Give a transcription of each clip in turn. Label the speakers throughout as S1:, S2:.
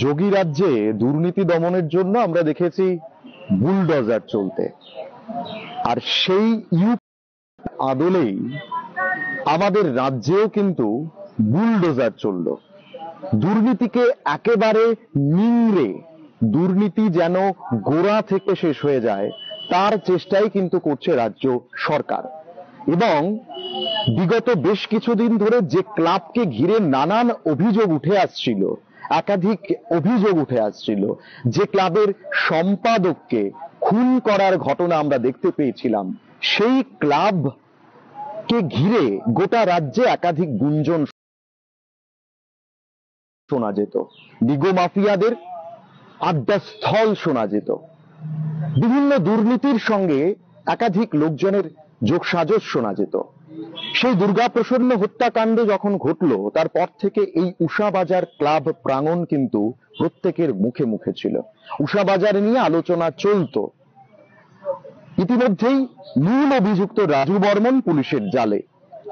S1: যোগী রাজ্যে দুর্নীতি দমনের জন্য আমরা দেখেছি বুলডোজার চলতে, আর সেই আদলেই আমাদের রাজ্যেও কিন্তু বুলডোজার চলল। দুর্নীতিকে একেবারে নিংড়ে, দুর্নীতি যেন গোড়া থেকে শেষ হয়ে যায় তার চেষ্টাই কিন্তু করছে রাজ্য সরকার। এবং বিগত বেশ কিছুদিন ধরে যে ক্লাবকে ঘিরে নানান অভিযোগ উঠে আসছিল, একাধিক অভিযোগ উঠে আসছিল, যে ক্লাবের সম্পাদককে খুন করার ঘটনা আমরা দেখতে পেয়েছিলাম, সেই ক্লাবকে ঘিরে গোটা রাজ্যে একাধিক গুঞ্জন শোনা যেত, নিগো মাফিয়াদের আড্ডাস্থল শোনা যেত, বিভিন্ন দুর্নীতির সঙ্গে একাধিক লোকজনের যোগসাজশ শোনা যেত। সেই দুর্গাপ্রসন্ন হত্যাকাণ্ড যখন ঘটল, তারপর থেকে এই উষাবাজার ক্লাব প্রাঙ্গণ কিন্তু প্রত্যেকের মুখে মুখে ছিল। উষাবাজার নিয়ে আলোচনা চলতো। ইতিমধ্যেই মূল অভিযুক্ত রাজু বর্মন পুলিশের জালে।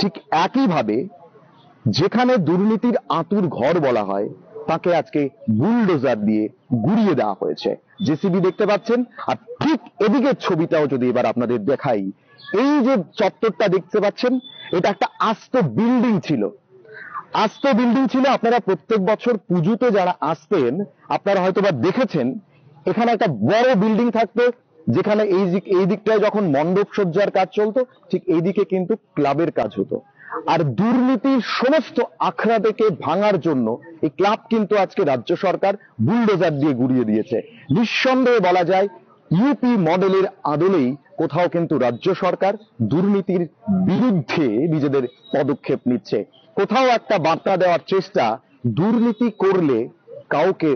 S1: ঠিক একইভাবে যেখানে দুর্নীতির আঁতুর ঘর বলা হয়, তাকে আজকে বুলডোজার দিয়ে গুড়িয়ে দেওয়া হয়েছে। জেসিবি দেখতে পাচ্ছেন, আর ঠিক এদিকের ছবিটাও যদি এবার আপনাদের দেখাই, এই যে চত্বরটা দেখতে পাচ্ছেন, এটা একটা আস্ত বিল্ডিং ছিল। আস্ত বিল্ডিং ছিল। আপনারা প্রত্যেক বছর পুজোতে যারা আসতেন, আপনারা হয়তোবা দেখেছেন, এখানে একটা বড় বিল্ডিং থাকতো, যেখানে এই দিকটায় যখন মণ্ডপ সজ্জার কাজ চলতো, ঠিক এইদিকে কিন্তু ক্লাবের কাজ হতো। আর দুর্নীতির সমস্ত আখড়াটাকে ভাঙার জন্য এই ক্লাব কিন্তু আজকে রাজ্য সরকার বুলডোজার দিয়ে গুড়িয়ে দিয়েছে। নিঃসন্দেহে বলা যায় ইউপি মডেলের আদলেই কোথাও কিন্তু রাজ্য সরকার দুর্নীতির বিরুদ্ধে নিজেদের পদক্ষেপ নিচ্ছে। কোথাও একটা বার্তা দেওয়ার চেষ্টা, দুর্নীতি করলে কাউকে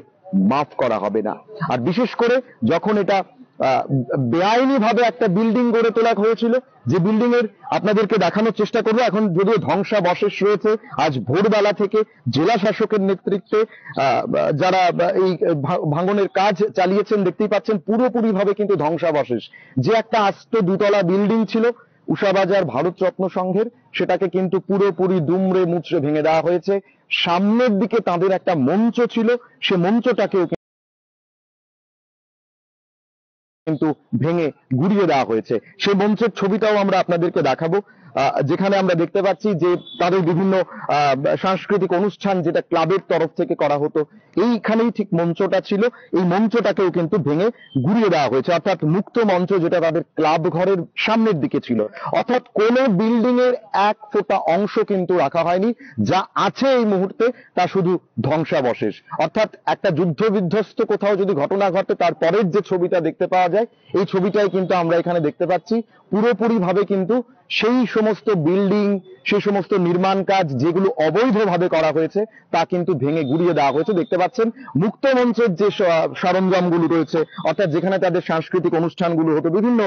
S1: মাফ করা হবে না। আর বিশেষ করে যখন এটা বেআইনি ভাবে একটা বিল্ডিং গড়ে তোলা হয়েছিল, যে বিল্ডিং এর আপনাদেরকে দেখানোর চেষ্টা করবো। এখন যদিও ধ্বংসাবশেষ রয়েছে, আজ ভোরবেলা থেকে জেলা শাসকের নেতৃত্বে যারা এই ভাঙনের কাজ চালিয়েছেন, দেখতেই পাচ্ছেন পুরোপুরি ভাবে কিন্তু ধ্বংসাবশেষ। যে একটা আস্ত দুতলা বিল্ডিং ছিল উষাবাজার ভারতরত্ন সংঘের, সেটাকে কিন্তু পুরোপুরি দুমড়ে মুচড়ে ভেঙে দেওয়া হয়েছে। সামনের দিকে তাদের একটা মঞ্চ ছিল, সে মঞ্চটাকেও কিন্তু ভেঙে গুড়িয়ে দেওয়া হয়েছে। সেই মঞ্চের ছবিটাও আমরা আপনাদেরকে দেখাবো, যেখানে আমরা দেখতে পাচ্ছি যে তাদের বিভিন্ন সাংস্কৃতিক অনুষ্ঠান যেটা ক্লাবের তরফ থেকে করা হতো, এইখানেই ঠিক মঞ্চটা ছিল। এই মঞ্চটাকেও কিন্তু ভেঙে গুড়িয়ে দেওয়া হয়েছে, অর্থাৎ মুক্ত মঞ্চ যেটা তাদের ক্লাব ঘরের সামনের দিকে ছিল। অর্থাৎ কোন বিল্ডিং এর এক ফোঁটা অংশ কিন্তু রাখা হয়নি। যা আছে এই মুহূর্তে তা শুধু ধ্বংসাবশেষ। অর্থাৎ একটা যুদ্ধ বিধ্বস্ত কোথাও যদি ঘটনা ঘটে, তারপরের যে ছবিটা দেখতে পাওয়া যায়, এই ছবিটাই কিন্তু আমরা এখানে দেখতে পাচ্ছি। পুরোপুরি ভাবে কিন্তু সেই সমস্ত বিল্ডিং, সেই সমস্ত নির্মাণ কাজ যেগুলো অবৈধভাবে করা হয়েছে, তা কিন্তু ভেঙে গুড়িয়ে দেওয়া হয়েছে। দেখতে পাচ্ছেন মুক্ত মঞ্চের যে সরঞ্জামগুলো রয়েছে, অর্থাৎ যেখানে তাদের সাংস্কৃতিক অনুষ্ঠানগুলো হতো, বিভিন্ন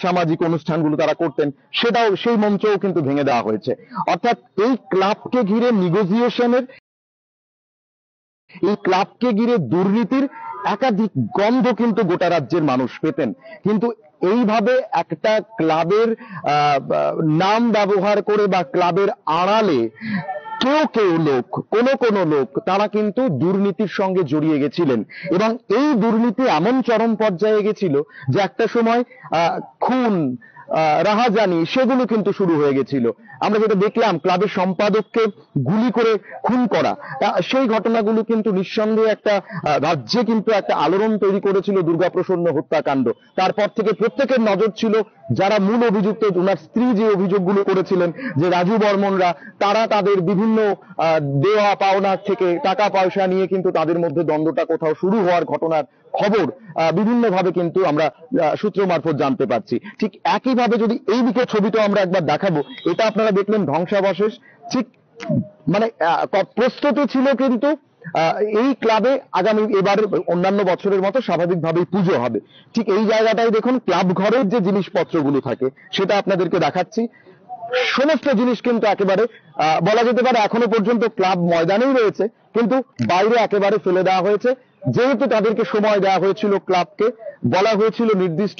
S1: সামাজিক অনুষ্ঠানগুলো তারা করতেন, সেটাও, সেই মঞ্চও কিন্তু ভেঙে দেওয়া হয়েছে। অর্থাৎ এই ক্লাবকে ঘিরে নিগোসিয়েশনের, এই ক্লাবকে ঘিরে দুর্নীতির একাধিক গন্ধ কিন্তু গোটা রাজ্যের মানুষ পেতেন। কিন্তু এইভাবে একটা ক্লাবের নাম ব্যবহার করে বা ক্লাবের আড়ালে কেউ লোক, কোন লোক, তারা কিন্তু দুর্নীতির সঙ্গে জড়িয়ে গেছিলেন। এবং এই দুর্নীতি এমন চরম পর্যায়ে গেছিল যে একটা সময় খুন, রাহাজানি, সেগুলো কিন্তু শুরু হয়ে গেছিল। আমরা যেটা দেখলাম, ক্লাবের সম্পাদককে গুলি করে খুন করা, সেই ঘটনাগুলো কিন্তু নিঃসন্দেহে একটা রাজ্যে কিন্তু একটা আলোড়ন তৈরি করেছিল দুর্গাপ্রসন্ন হত্যাকাণ্ড। তারপর থেকে প্রত্যেকের নজর ছিল যারা মূল অভিযুক্ত, ওনার স্ত্রী যে অভিযোগগুলো করেছিলেন যে রাজু বর্মনরা, তারা তাদের বিভিন্ন দেওয়া পাওনা থেকে টাকা পয়সা নিয়ে কিন্তু তাদের মধ্যে দ্বন্দ্বটা কোথাও শুরু হওয়ার ঘটনার খবর বিভিন্নভাবে কিন্তু আমরা সূত্র মারফত জানতে পারছি। ঠিক একইভাবে যদি এই দিকে ছবিটা আমরা একবার দেখাবো, এটা আপনারা দেখলেন ধ্বংসাবশেষ। ঠিক মানে প্রস্তুতি ছিল কিন্তু এই ক্লাবে আগামী এবার অন্যান্য বছরের মতো স্বাভাবিকভাবেই পুজো হবে। ঠিক এই জায়গাটাই দেখুন, ক্লাব ঘরের যে জিনিসপত্রগুলো থাকে সেটা আপনাদেরকে দেখাচ্ছি। সমস্ত জিনিস কিন্তু একেবারে বলা যেতে পারে এখনো পর্যন্ত ক্লাব ময়দানেই রয়েছে, কিন্তু বাইরে একেবারে ফেলে দেওয়া হয়েছে। যেহেতু তাদেরকে সময় দেওয়া হয়েছিল, ক্লাবকে বলা হয়েছিল নির্দিষ্ট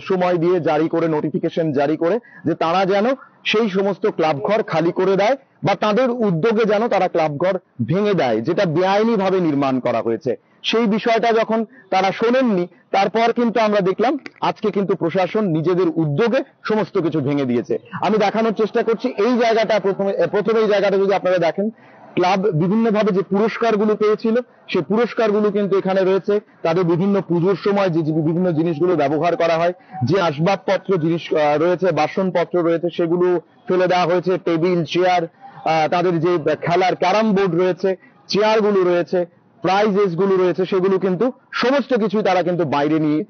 S1: সময় দিয়ে জারি করে, নোটিফিকেশন জারি করে, যে তারা যেন সেই সমস্ত ক্লাব ঘর খালি করে দেয় বা তাদের উদ্যোগে যেন তারা ক্লাব ঘর ভেঙে দেয়, যেটা বেআইনি ভাবে নির্মাণ করা হয়েছে। সেই বিষয়টা যখন তারা শোনেননি, তারপর কিন্তু আমরা দেখলাম আজকে কিন্তু প্রশাসন নিজেদের উদ্যোগে সমস্ত কিছু ভেঙে দিয়েছে। আমি দেখানোর চেষ্টা করছি এই জায়গাটা, প্রথমে এই জায়গাটা যদি আপনারা দেখেন, ক্লাব বিভিন্নভাবে যে পুরস্কারগুলো পেয়েছিল সেই পুরস্কারগুলো কিন্তু এখানে রয়েছে। তাদের বিভিন্ন পুজোর সময় যে বিভিন্ন জিনিসগুলো ব্যবহার করা হয়, যে আসবাবপত্র জিনিস রয়েছে, বাসনপত্র রয়েছে, সেগুলো ফেলে দেওয়া হয়েছে। টেবিল, চেয়ার, তাদের যে খেলার ক্যারাম বোর্ড রয়েছে, চেয়ারগুলো রয়েছে, প্রাইজেস গুলো রয়েছে, সেগুলো কিন্তু সমস্ত কিছুই তারা কিন্তু বাইরে নিয়ে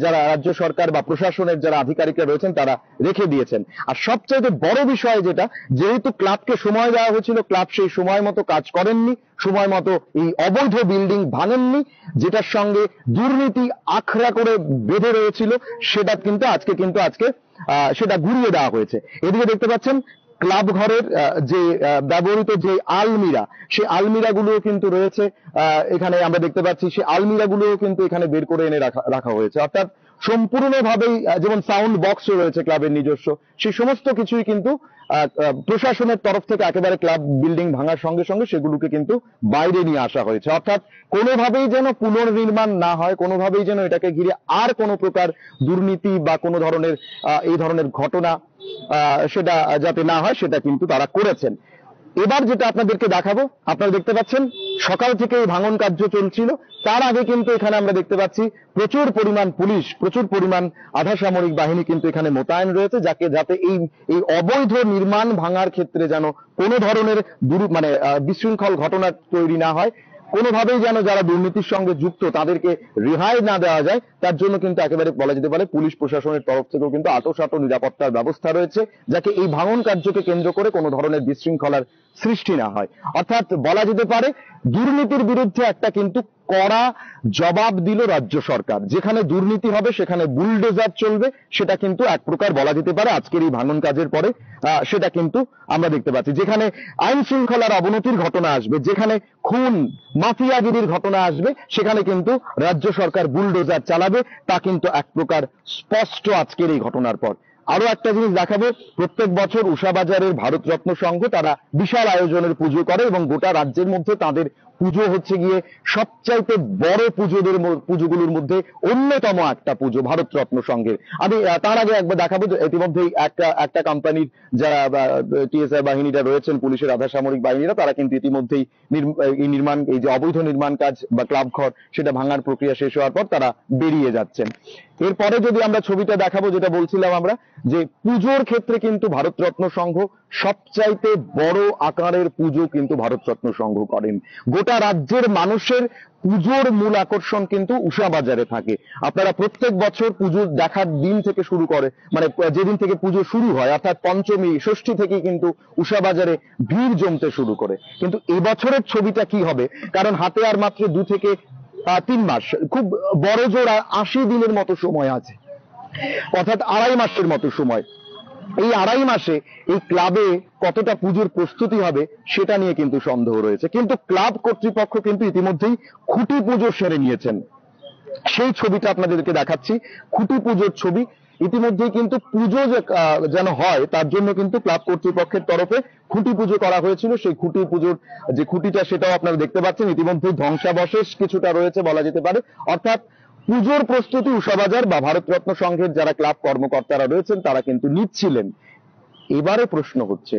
S1: যারা রাজ্য সরকার বা প্রশাসনের যারা আধিকারিকরা রয়েছেন তারা রেখে দিয়েছেন। আর সবচেয়ে বড় বিষয় যেটা, যেহেতু ক্লাবকে সময় দেওয়া হয়েছিল, ক্লাব সেই সময় মতো কাজ করেননি, সময় মতো এই অবৈধ বিল্ডিং ভাঙেননি, যেটার সঙ্গে দুর্নীতি আখড়া করে বেঁধে রয়েছিল, সেটা কিন্তু আজকে সেটা ঘুরিয়ে দেওয়া হয়েছে। এদিকে দেখতে পাচ্ছেন ক্লাব ঘরের যে ব্যবহৃত যে আলমিরা, সেই আলমিরা গুলোও কিন্তু রয়েছে এখানে আমরা দেখতে পাচ্ছি। সেই আলমিরা গুলোও কিন্তু এখানে বের করে এনে রাখা হয়েছে। অর্থাৎ সম্পূর্ণভাবেই, যেমন সাউন্ড বক্সও রয়েছে ক্লাবের নিজস্ব, সেই সমস্ত কিছুই কিন্তু প্রশাসনের তরফ থেকে একেবারে ক্লাব বিল্ডিং ভাঙার সঙ্গে সঙ্গে সেগুলোকে কিন্তু বাইরে নিয়ে আসা হয়েছে। অর্থাৎ কোনোভাবেই যেন পুনর্নির্মাণ না হয়, কোনোভাবেই যেন এটাকে ঘিরে আর কোনো প্রকার দুর্নীতি বা কোনো ধরনের এই ধরনের ঘটনা সেটা যাতে না হয়, সেটা কিন্তু তারা করেছেন। এবার যেটা আপনাদেরকে দেখাবো, আপনারা দেখতে পাচ্ছেন সকাল থেকে এই ভাঙন কার্য চলছিল। তার আগে কিন্তু এখানে আমরা দেখতে পাচ্ছি প্রচুর পরিমাণ পুলিশ, প্রচুর পরিমাণ আধা সামরিক বাহিনী কিন্তু এখানে মোতায়েন রয়েছে, যাতে এই অবৈধ নির্মাণ ভাঙার ক্ষেত্রে যেন কোনো ধরনের বিশৃঙ্খল ঘটনা তৈরি না হয়, কোনোভাবেই যেন যারা দুর্নীতির সঙ্গে যুক্ত তাদেরকে রেহাই না দেওয়া যায়, তার জন্য কিন্তু একেবারে বলা যেতে পারে পুলিশ প্রশাসনের তরফ থেকেও কিন্তু আঁটোসাঁটো নিরাপত্তার ব্যবস্থা রয়েছে, যাতে এই ভাঙন কার্যকে কেন্দ্র করে কোনো ধরনের বিশৃঙ্খলার সৃষ্টি না হয়। অর্থাৎ বলা যেতে পারে দুর্নীতির বিরুদ্ধে একটা কিন্তু কড়া জবাব দিল রাজ্য সরকার। যেখানে দুর্নীতি হবে সেখানে বুলডোজার চলবে, সেটা কিন্তু এক প্রকার বলা যেতে পারে আজকের এই ভাঙন কাজের পরে সেটা কিন্তু আমরা দেখতে পাচ্ছি। যেখানে আইন শৃঙ্খলার অবনতির ঘটনা আসবে, যেখানে খুন মাফিয়াগিরির ঘটনা আসবে, সেখানে কিন্তু রাজ্য সরকার বুলডোজার চালাবে, তা কিন্তু এক প্রকার স্পষ্ট আজকের এই ঘটনার পর। আরো একটা জিনিস দেখাবো, প্রত্যেক বছর উষাবাজারের ভারতরত্ন সংঘ তারা বিশাল আয়োজনের পুজো করে এবং গোটা রাজ্যের মধ্যে তাদের পুজো হচ্ছে গিয়ে সবচাইতে বড় পুজোগুলোর মধ্যে অন্যতম একটা পুজো ভারতরত্ন সংঘের। আমি তার আগে একবার দেখাবো যে ইতিমধ্যেই একটা কোম্পানির যারা টিএসআই বাহিনীরা রয়েছেন, পুলিশের আধা সামরিক বাহিনীরা, তারা কিন্তু ইতিমধ্যেই এই যে অবৈধ নির্মাণ কাজ বা ক্লাব ঘর সেটা ভাঙার প্রক্রিয়া শেষ হওয়ার পর তারা বেরিয়ে যাচ্ছেন। এরপরে যদি আমরা ছবিটা দেখাবো, যেটা বলছিলাম আমরা, যে পুজোর ক্ষেত্রে কিন্তু ভারতরত্ন সংঘ সবচাইতে বড় আকারের পুজো কিন্তু ভারতরত্ন সংঘ করেন। গোটা রাজ্যের মানুষের পুজোর মূল আকর্ষণ কিন্তু উষাবাজারে থাকে। আপনারা প্রত্যেক বছর পুজো দেখার দিন থেকে শুরু করে, যেদিন থেকে পুজো শুরু হয়, অর্থাৎ পঞ্চমী ষষ্ঠী থেকে কিন্তু উষাবাজারে ভিড় জমতে শুরু করে। কিন্তু এবছরের ছবিটা কি হবে, কারণ হাতে আর মাত্র 2 থেকে 3 মাস, খুব বড় জোর 80 দিনের মতো সময় আছে, অর্থাৎ 2.5 মাসের মতো সময়। এই 2.5 মাসে এই ক্লাবে কতটা পুজোর প্রস্তুতি হবে সেটা নিয়ে কিন্তু সন্দেহ রয়েছে। কিন্তু ক্লাব কর্তৃপক্ষ কিন্তু ইতিমধ্যেই খুঁটি পুজো সেরে নিয়েছেন। সেই ছবিটা আপনাদেরকে দেখাচ্ছি, খুঁটি পুজোর ছবি। ইতিমধ্যেই কিন্তু পুজো যেন হয় তার জন্য কিন্তু ক্লাব কর্তৃপক্ষের তরফে খুঁটি পুজো করা হয়েছিল। সেই খুঁটি পুজোর যে খুঁটিটা সেটাও আপনারা দেখতে পাচ্ছেন, ইতিমধ্যেই ধ্বংসাবশেষ কিছুটা রয়েছে বলা যেতে পারে। অর্থাৎ পুজোর প্রস্তুতি উষাবাজার বা ভারতরত্ন সংঘের যারা ক্লাব কর্মকর্তারা রয়েছেন তারা কিন্তু নিচ্ছিলেন। এবারে প্রশ্ন হচ্ছে,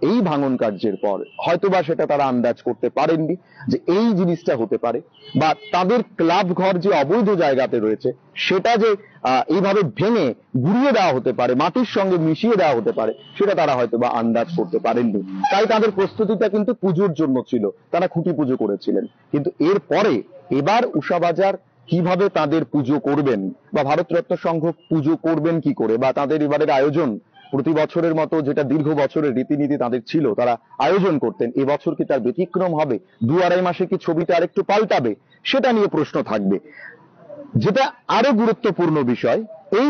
S1: এই ভাঙন কার্যের পর হয়তোবা সেটা তারা আন্দাজ করতে পারেননি যে এই জিনিসটা হতে পারে, বা তাদের ক্লাব ঘর যে অবৈধ জায়গাতে রয়েছে সেটা যে এইভাবে ভেঙে গুড়িয়ে দেওয়া হতে পারে, মাটির সঙ্গে মিশিয়ে দেওয়া হতে পারে, সেটা তারা হয়তোবা আন্দাজ করতে পারেননি। তাই তাদের প্রস্তুতিটা কিন্তু পুজোর জন্য ছিল, তারা খুঁটি পুজো করেছিলেন। কিন্তু এরপরে এবার উষাবাজার কিভাবে তাদের পুজো করবেন, বা ভারতরত্ন সংঘ পুজো করবেন কি করে, বা তাদের এবারের আয়োজন প্রতি বছরের মতো যেটা দীর্ঘ বছরের রীতিনীতি তাদের ছিল, তারা আয়োজন করতেন, এবছর কি তার ব্যতিক্রম হবে, 2-2.5 মাসে কি ছবিটা আরেকটু পাল্টাবে, সেটা নিয়ে প্রশ্ন থাকবে। যেটা আরো গুরুত্বপূর্ণ বিষয়, এই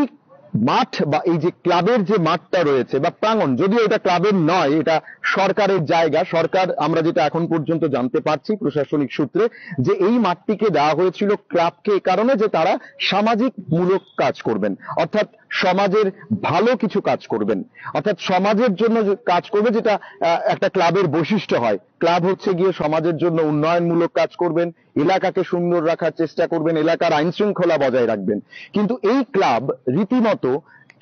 S1: মাঠ বা এই যে ক্লাবের যে মাঠটা রয়েছে বা প্রাঙ্গণ, যদিও এটা ক্লাবের নয়, এটা সরকারের জায়গা। সরকার, আমরা যেটা এখন পর্যন্ত জানতে পারছি প্রশাসনিক সূত্রে, যে এই মাঠটিকে দেওয়া হয়েছিল ক্লাবকে এই কারণে যে তারা সামাজিক মূলক কাজ করবেন, অর্থাৎ সমাজের ভালো কিছু কাজ করবেন, অর্থাৎ সমাজের জন্য কাজ করবে, যেটা একটা ক্লাবের বৈশিষ্ট্য হয়। ক্লাব হচ্ছে গিয়ে সমাজের জন্য উন্নয়নমূলক কাজ করবেন, এলাকাকে সুন্দর রাখার চেষ্টা করবেন, এলাকার আইন শৃঙ্খলা বজায় রাখবেন। কিন্তু এই ক্লাব রীতিমতো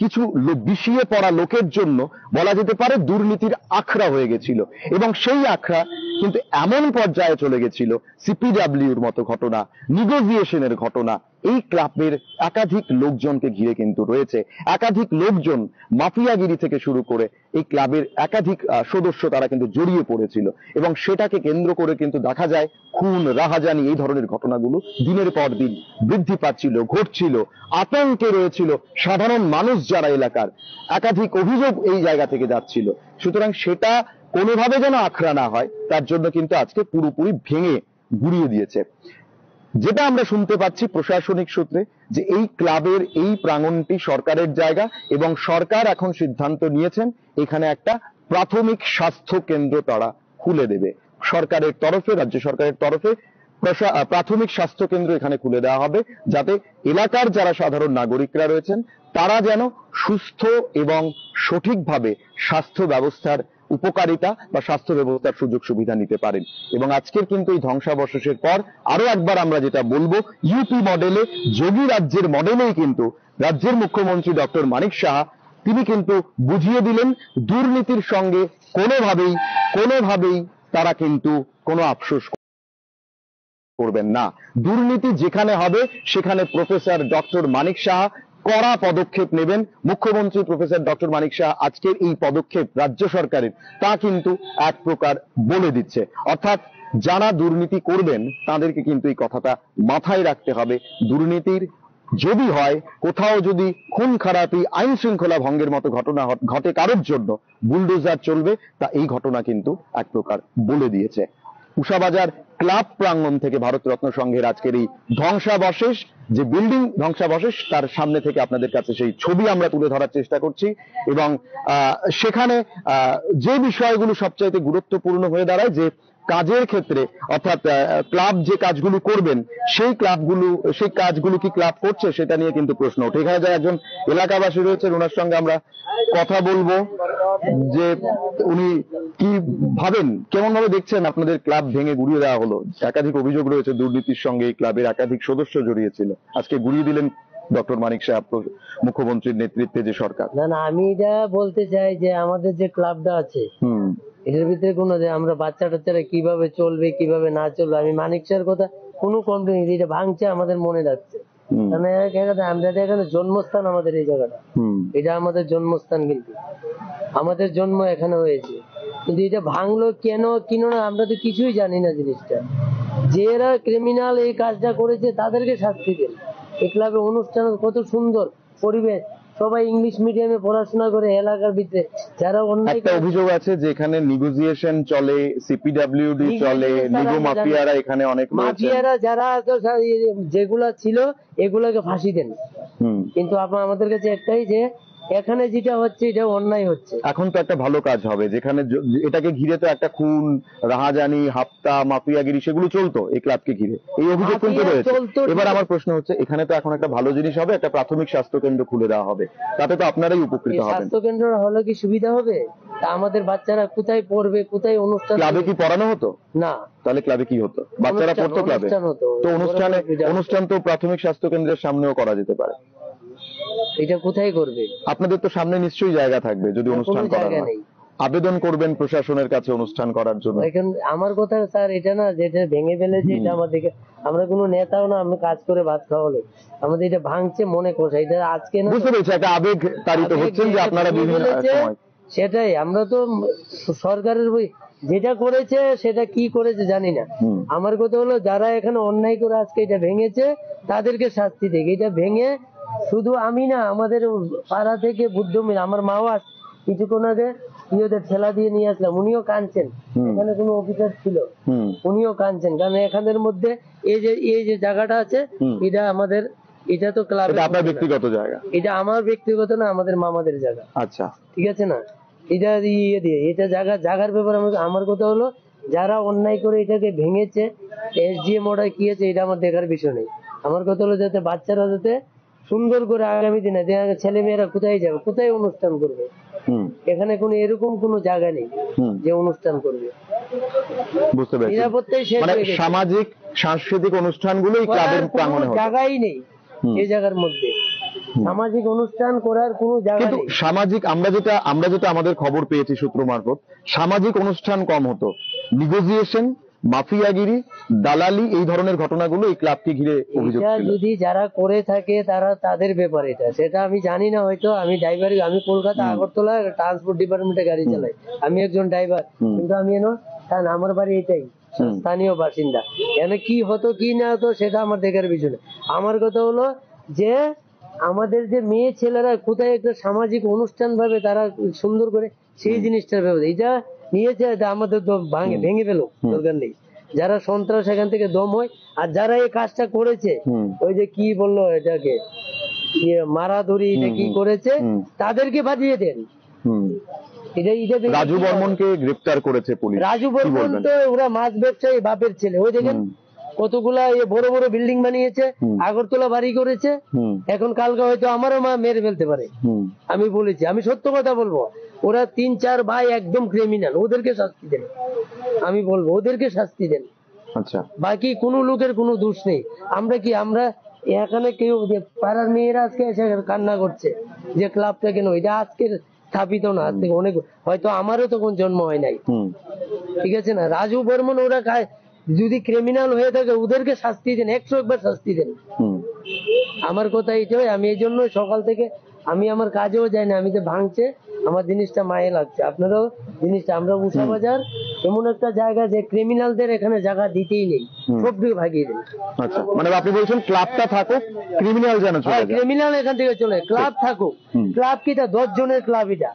S1: কিছু বিষিয়ে পড়া লোকের জন্য বলা যেতে পারে দুর্নীতির আখড়া হয়ে গেছিল, এবং সেই আখড়া কিন্তু এমন পর্যায়ে চলে গেছিল, সিপিডব্লিউর মতো ঘটনা, নিগোসিয়েশনের ঘটনা এই ক্লাবের একাধিক লোকজনকে ঘিরে কিন্তু রয়েছে। একাধিক লোকজন মাফিয়াগিরি থেকে শুরু করে এই ক্লাবের একাধিক সদস্য তারা কিন্তু জড়িয়ে পড়েছিল, এবং সেটাকে কেন্দ্র করে কিন্তু দেখা যায় খুন, রাহাজানি এই ধরনের ঘটনাগুলো দিনের পর দিন বৃদ্ধি পাচ্ছিল, ঘটছিল। আতঙ্কে রয়েছিল সাধারণ মানুষ যারা এলাকার, একাধিক অভিযোগ এই জায়গা থেকে যাচ্ছিল। সুতরাং সেটা কোনোভাবে যেন আখড়া না হয় তার জন্য কিন্তু আজকে পুরোপুরি ভেঙে গুড়িয়ে দিয়েছে। যেটা আমরা শুনতে পাচ্ছি প্রশাসনিক সূত্রে, যে এই ক্লাবের এই প্রাঙ্গণটি সরকারের জায়গা, এবং সরকার এখন সিদ্ধান্ত নিয়েছেন এখানে একটা প্রাথমিক স্বাস্থ্য কেন্দ্র তারা খুলে দেবে। সরকারের তরফে, রাজ্য সরকারের তরফে প্রাথমিক স্বাস্থ্য কেন্দ্র এখানে খুলে দেওয়া হবে, যাতে এলাকার যারা সাধারণ নাগরিকরা রয়েছেন তারা যেন সুস্থ এবং সঠিকভাবে স্বাস্থ্য ব্যবস্থার উপকারিতা বা স্বাস্থ্য ব্যবস্থার সুযোগ সুবিধা নিতে পারেন। এবং আজকের কিন্তু এই ধ্বংসাবশেষের পর আরো একবার আমরা যেটা বলবো, ইউপি মডেলে, যোগী রাজ্যের মডেলেই কিন্তু রাজ্যের মুখ্যমন্ত্রী ডক্টর মানিক সাহা তিনি কিন্তু বুঝিয়ে দিলেন দুর্নীতির সঙ্গে কোনোভাবেই তারা কিন্তু কোনো আফসোস করবেন না। দুর্নীতি যেখানে হবে সেখানে প্রফেসর ডক্টর মানিক সাহা কড়া পদক্ষেপ নেবেন। মুখ্যমন্ত্রী প্রফেসর ডক্টর মানিক সাহা আজকের এই পদক্ষেপ রাজ্য সরকারের তা কিন্তু এক প্রকার বলে দিচ্ছে, অর্থাৎ যারা দুর্নীতি করবেন তাদেরকে কিন্তু এই কথাটা মাথায় রাখতে হবে। দুর্নীতির যদি হয়, কোথাও যদি খুন খারাপি, আইন শৃঙ্খলা ভঙ্গের মতো ঘটনা ঘটে কারোর জন্য, বুলডোজার চলবে, তা এই ঘটনা কিন্তু এক প্রকার বলে দিয়েছে। উষাবাজার ক্লাব প্রাঙ্গণ থেকে ভারতরত্ন সংঘের আজকের এই ধ্বংসাবশেষ, যে বিল্ডিং ধ্বংসাবশেষ, তার সামনে থেকে আপনাদের কাছে সেই ছবি আমরা তুলে ধরার চেষ্টা করছি। এবং সেখানে যে বিষয়গুলো সবচাইতে গুরুত্বপূর্ণ হয়ে দাঁড়ায়, যে কাজের ক্ষেত্রে, অর্থাৎ ক্লাব যে কাজগুলো করবেন সেই কাজগুলো কি ক্লাব করছে সেটা নিয়ে কিন্তু প্রশ্ন ওঠে। এখানে যারা একজন এলাকাবাসী রয়েছেন ওনার সঙ্গে আমরা কথা বলবো, যে উনি কি ভাবেন, কেমন ভাবে দেখছেন আপনাদের ক্লাব ভেঙে গুড়িয়ে দেওয়া হলো। একাধিক অভিযোগ রয়েছে দুর্নীতির সঙ্গে, এই ক্লাবের একাধিক সদস্য জড়িয়েছিল, আজকে গুড়িয়ে দিলেন ডক্টর মানিক সাহা, মুখ্যমন্ত্রীর নেতৃত্বে যে সরকার।
S2: না, আমি এটা বলতে চাই যে আমাদের যে ক্লাবটা আছে এটার ভিতরে কোনো, যে আমরা বাচ্চা টাচ্চারা কিভাবে চলবে কিভাবে না চলবে, আমি মানিক স্যার কথা কোনো কমপ্লেন, এটা ভাঙছে আমাদের মনে যাচ্ছে। আমরা এখানে জন্মস্থান, আমাদের এই জায়গাটা, এটা আমাদের জন্মস্থান, কিন্তু আমাদের জন্ম এখানে হয়েছে, কিন্তু এটা ভাঙলো কেন কিনো না আমরা তো কিছুই জানি না জিনিসটা। যারা ক্রিমিনাল এই কাজটা করেছে তাদেরকে শাস্তি দেন। এই ক্লাবে অনুষ্ঠান কত সুন্দর পরিবেশ, সবাই ইংলিশ মিডিয়ামে পড়াশোনা করে এলাকার ভিতরে, যারা অন্যায়।
S1: একটা অভিযোগ আছে যে এখানে নেগোসিয়েশন চলে, সিপিডব্লিউডি চলে, নিগো মাফিয়ারা এখানে অনেক রয়েছে।
S2: মাফিয়ারা যারা যেগুলা ছিল এগুলাকে ফাঁসি দেন, কিন্তু আমাদের কাছে একটাই, যে এখানে যেটা হচ্ছে এটা অন্যায় হচ্ছে।
S1: এখন তো একটা ভালো কাজ হবে, যেখানে এটাকে ঘিরে তো একটা খুন, রাহাজানি, হাপ্তা, মাফিয়াগিরি সেগুলো চলতো এই ক্লাবকে ঘিরে, এই অভিযোগ কিন্তু রয়েছে। এবার আমার প্রশ্ন হচ্ছে, এখানে তো এখন একটা ভালো জিনিস হবে, একটা প্রাথমিক স্বাস্থ্য কেন্দ্র খুলে দেওয়া হবে, তাতে তো আপনারাই উপকৃত হবেন।
S2: স্বাস্থ্য কেন্দ্র হলে কি সুবিধা হবে? তা আমাদের বাচ্চারা কোথায় পড়বে, কোথায় অনুষ্ঠান?
S1: ক্লাবে কি পড়ানো হতো না? তাহলে ক্লাবে কি হতো? বাচ্চারা পড়তো ক্লাবে, তো অনুষ্ঠান তো প্রাথমিক স্বাস্থ্য কেন্দ্রের সামনেও করা যেতে পারে।
S2: এটা কোথায় করবে?
S1: আপনাদের তো সামনে নিশ্চয়ই জায়গা থাকবে, যদি অনুষ্ঠান করা হয় আবেদন করবেন প্রশাসনের কাছে অনুষ্ঠান করার জন্য।
S2: এখন আমার কথা স্যার এটা না, যেটা ভেঙে ফেলেছে এটা আমাদেরকে, আমরা কোনো নেতাও না, আমি কাজ করে ভাত খাওয়া লোক, আমাদের এটা ভাঙছে মনে করছে, এটা আজকে না,
S1: বুঝতে পেরেছি, একটা আবেগ তাড়িত হচ্ছেন যে আপনারা বিভিন্ন সময়।
S2: সেটাই, আমরা তো সরকারের যেটা করেছে সেটা কি করেছে জানি না। আমার কথা হলো, যারা এখানে অন্যায় করে আজকে এটা ভেঙেছে তাদেরকে শাস্তি দেয়। এটা ভেঙে শুধু আমি না, আমাদের পাড়া থেকে বুদ্ধ মিল, আমার মাও কিছুক্ষণ আগে ওদের ঠেলা দিয়ে নিয়ে আসলাম, উনিও কাঁদছেন। এখানে কোনো অফিসার ছিল, উনিও কাঁদছেন, কারণ এখানের মধ্যে এই যে জায়গাটা আছে এটা আমাদের, এটা তো ক্লাব,
S1: আপনার ব্যক্তিগত জায়গা,
S2: এটা আমার ব্যক্তিগত না, আমাদের মামাদের জায়গা।
S1: আচ্ছা,
S2: ঠিক আছে না, এটা এটা জায়গার ব্যাপারে আমার কথা হলো, যারা অন্যায় করে এটাকে ভেঙেছে, এসডিএম ওটা কি আছে এটা আমার দেখার বিষয় নেই। আমার কথা হলো যাতে বাচ্চারা যাতে সুন্দর করে আগামী দিনে ছেলে মেয়েরা কোথায় যাবে, কোথায় অনুষ্ঠান করবে? এখানে কোনো এরকম কোনো জায়গা নেই যে অনুষ্ঠান করবে।
S1: বুঝতে পেরেছি,
S2: নিরাপত্তাই শেষ
S1: মানে
S2: হয়ে গেছে।
S1: সামাজিক সাংস্কৃতিক অনুষ্ঠানগুলোই ক্লাবের প্রাঙ্গণে হয়,
S2: জায়গাই নেই এই জায়গার মধ্যে সামাজিক অনুষ্ঠান করার কোনো জায়গা
S1: কিন্তু
S2: নেই।
S1: সামাজিক আমরা যেটা আমাদের খবর পেয়েছি সূত্র মারফত, সামাজিক অনুষ্ঠান কম হতো, নিগোসিয়েশন, মাফিয়াগিরি, দালালি এই ধরনের ঘটনাগুলো এই ক্লাবকে ঘিরে অভিযোগ
S2: এটা
S1: ছিল।
S2: যদি যারা করে থাকে তারা তাদের ব্যাপার, এটা সেটা আমি জানি না। হয়তো আমি ড্রাইভার, আমি কলকাতা আগরতলা ট্রান্সপোর্ট ডিপার্টমেন্টে গাড়ি চালাই, আমি একজন ড্রাইভার, কিন্তু আমি কারণ আমার বাড়ি এটাই, স্থানীয় বাসিন্দা। কেন কি হতো কি না হতো সেটা আমার দেখার বিষয় না। আমার কথা হলো যে আমাদের যে মেয়ে ছেলেরা কোথায় একটা সামাজিক অনুষ্ঠান ভাবে তারা সুন্দর করে সেই জিনিসটার ব্যাপারে এটা নিয়েছে, এটা আমাদের ভেঙে ফেলো, দরকার নেই। যারা সন্ত্রাস এখান থেকে দম হয়, আর যারা এই কাজটা করেছে, ওই যে কি বললো এটাকে মারাধরি, এটা কি করেছে, তাদেরকে বাজিয়ে দেন।
S1: রাজু বর্মনকে গ্রেপ্তার করেছে পুলিশ।
S2: রাজু বর্মন তো ওরা মাছ ব্যবসায়ী বাপের ছেলে, ওই দেখেন কতগুলা বড় বড় বিল্ডিং বানিয়েছে, আগরতলা বাড়ি করেছে। এখন কালকে হয়তো আমারও মা মেরে ফেলতে পারে। আমি বলেছি, আমি সত্য কথা বলবো, ওরা 3-4 ভাই একদম ক্রিমিনাল, ওদেরকে শাস্তি দেন। আমি বলবো ওদেরকে শাস্তি দেন।
S1: আচ্ছা,
S2: বাকি কোন লোকের কোনো দোষ নেই। আমরা এখানে কেউ যে পাড়ার মেয়েরা আজকে এসে কান্না করছে যে ক্লাবটা কেন, এটা আজকের স্থাপিত না, আজ থেকে অনেক, হয়তো আমারও তখন জন্ম হয় নাই, ঠিক আছে না? রাজু বর্মন ওরা যদি ক্রিমিনাল হয়ে থাকে ওদেরকে শাস্তি দেন, 101 বার শাস্তি দেন। আমার কথা এইটাই। আমি এই জন্য সকাল থেকে আমি আমার কাজেও যাই না, আমি যে ভাঙছে আমার জিনিসটা মায়ে লাগছে। আপনারাও জিনিসটা, আমরা উষা বাজার এমন একটা জায়গা যে ক্রিমিনালদের এখানে জায়গা দিতেই নেই, সব দিকে ভাগিয়ে দেন।
S1: আচ্ছা, মানে আপনি বলছেন ক্লাবটা থাকুক, ক্রিমিনাল যেন চলে যায়।
S2: ক্রিমিনাল এখান থেকে চলে, ক্লাব থাকুক। ক্লাব কি, এটা 10 জনের ক্লাব, এটা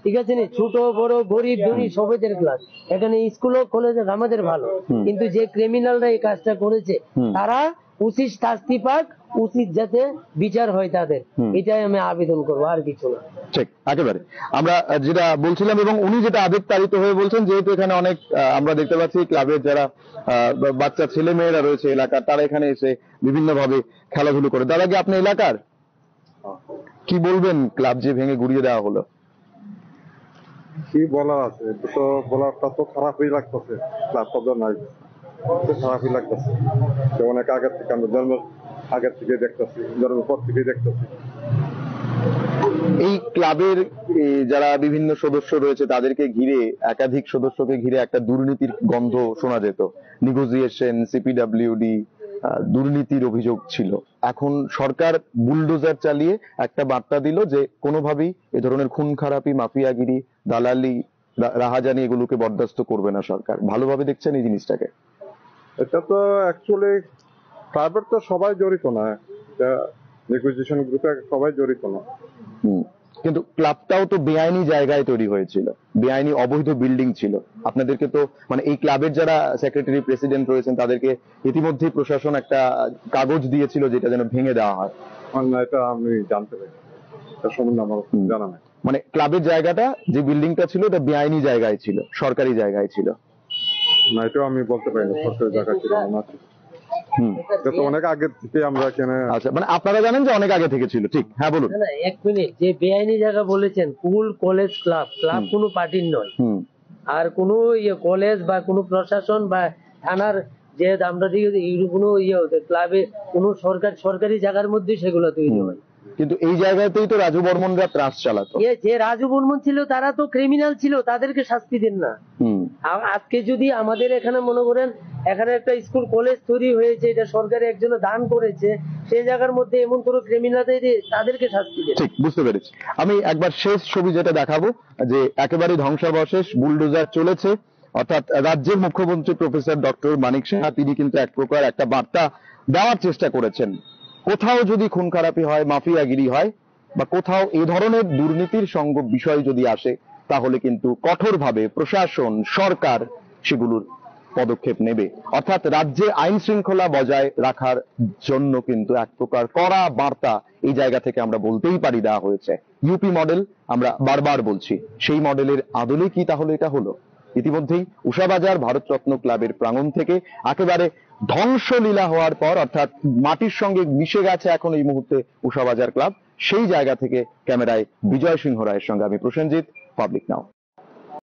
S2: ঠিক আছে না? ছোট বড় গরিব ধনী সবাইদের ক্লাব। এখানে স্কুলও কলেজে আমাদের ভালো, কিন্তু যে ক্রিমিনালরা এই কাজটা করেছে তারা উচিত শাস্তি পাক, উচিত যাতে বিচার হয় তাদের, এটাই আমি আবেদন করবো, আর কিছু না।
S1: ঠিক, একেবারে আমরা যেটা বলছিলাম, এবং উনি যেটা আবেগতাড়িত হয়ে বলছেন, যেহেতু এখানে অনেক আমরা দেখতে পাচ্ছি ক্লাবের যারা বাচ্চা ছেলে মেয়েরা রয়েছে এলাকার, তারা এখানে এসে বিভিন্ন ভাবে খেলাধুলো করে। দাদা কি আপনি এলাকার, কি বলবেন ক্লাব যে ভেঙে গুড়িয়ে দেওয়া হলো?
S3: কি বলার আছে, এটা তো বলারটা তো খারাপই লাগতেছে। ক্লাবটা তো নাই, খারাপই লাগতেছে। অনেক আগের থেকে আমরা জন্মের আগের থেকে দেখতেছি, জন্মের পর থেকে দেখতেছি।
S1: এই ক্লাবের যারা বিভিন্ন সদস্য রয়েছে তাদেরকে ঘিরে, একাধিক সদস্যকে ঘিরে একটা দুর্নীতির গন্ধ শোনা যেত, নিগোসিয়েশন, সিপিডব্লিউডি, দুর্নীতির অভিযোগ ছিল। এখন সরকার বুলডোজার চালিয়ে একটা বার্তা দিল যে কোনোভাবেই এ ধরনের খুন খারাপি, মাফিয়াগিরি, দালালি, রাহাজানি এগুলোকে বরদাস্ত করবে না সরকার। ভালোভাবে দেখছেন এই জিনিসটাকে?
S3: এটা তো অ্যাকচুয়ালি প্রাইভেট তো সবাই জড়িত না, এটা নেগোসিয়েশন গ্রুপে সবাই জড়িত না।
S1: কিন্তু ক্লাবটাও তো বেআইনি জায়গায় তৈরি হয়েছিল, বেআইনি অবৈধ বিল্ডিং ছিল। আপনাদেরকে তো মানে এই ক্লাবের যারা সেক্রেটারি প্রেসিডেন্ট রয়েছেন তাদেরকে ইতিমধ্যেই প্রশাসন একটা কাগজ দিয়েছিল যেটা যেন ভেঙে দেওয়া হয়।
S3: না, এটা আমি জানতে পারি, এটা সম্বন্ধে আমার জানা নাই।
S1: মানে ক্লাবের জায়গাটা, যে বিল্ডিংটা ছিল, এটা বেআইনি জায়গায় ছিল, সরকারি জায়গায় ছিল
S3: না, এটাও আমি বলতে পারি না সরকারি জায়গা ছিল না। এটা তো অনেক আগে থেকে আমরা এখানে।
S1: আচ্ছা, মানে আপনারা জানেন যে অনেক আগে থেকে ছিল, ঠিক? হ্যাঁ বলুন।
S2: না, 1 মিনিট, যে বেআইনি জায়গা বলেছেন, স্কুল কলেজ ক্লাব, ক্লাব কোনো পার্টির নয়। আর কোনো কলেজ বা কোনো প্রশাসন বা থানার যে আমরা দিকে কোনো ক্লাবে কোনো সরকারি জায়গার মধ্যে সেগুলো তৈরি হয়।
S1: কিন্তু এই জায়গাতেই তো রাজু বর্মনরা ত্রাস চালাতো।
S2: যে রাজু বর্মন ছিল তারা তো ক্রিমিনাল ছিল, তাদেরকে শাস্তি দেন না। আজকে যদি আমাদের এখানে মনে করেন এখানে একটা স্কুল কলেজ তৈরি হয়েছে, এটা সরকার একজন দান করেছে, সেই জায়গার মধ্যে এমন কোনো ক্রিমিনাল তাদেরকে শাস্তি দেন।
S1: ঠিক, বুঝতে পেরেছি। আমি একবার শেষ ছবি যেটা দেখাবো, যে একেবারে ধ্বংসাবশেষ, বুলডোজার চলেছে, অর্থাৎ রাজ্যের মুখ্যমন্ত্রী প্রফেসর ডক্টর মানিক সাহা তিনি কিন্তু এক প্রকার একটা বার্তা দেওয়ার চেষ্টা করেছেন। কোথাও যদি খুন খারাপি হয়, মাফিয়াগিরি হয়, বা কোথাও এই ধরনের দুর্নীতির সঙ্গ বিষয় যদি আসে, তাহলে কিন্তু কঠোরভাবে প্রশাসন, সরকার সেগুলোর পদক্ষেপ নেবে। অর্থাৎ রাজ্যে আইন শৃঙ্খলা বজায় রাখার জন্য কিন্তু এক প্রকার কড়া বার্তা এই জায়গা থেকে আমরা বলতেই পারি দেওয়া হয়েছে। ইউপি মডেল আমরা বারবার বলছি, সেই মডেলের আদলে কি তাহলে এটা হলো? ইতিমধ্যেই উষাবাজার ভারতরত্ন ক্লাবের প্রাঙ্গণ থেকে একেবারে ধ্বংসলীলা হওয়ার পর, অর্থাৎ মাটির সঙ্গে মিশে গেছে এখন এই মুহূর্তে উষাবাজার ক্লাব, সেই জায়গা থেকে ক্যামেরায় বিজয় সিংহ রায়ের সঙ্গে আমি প্রসেনজিৎ, পাবলিক নাও।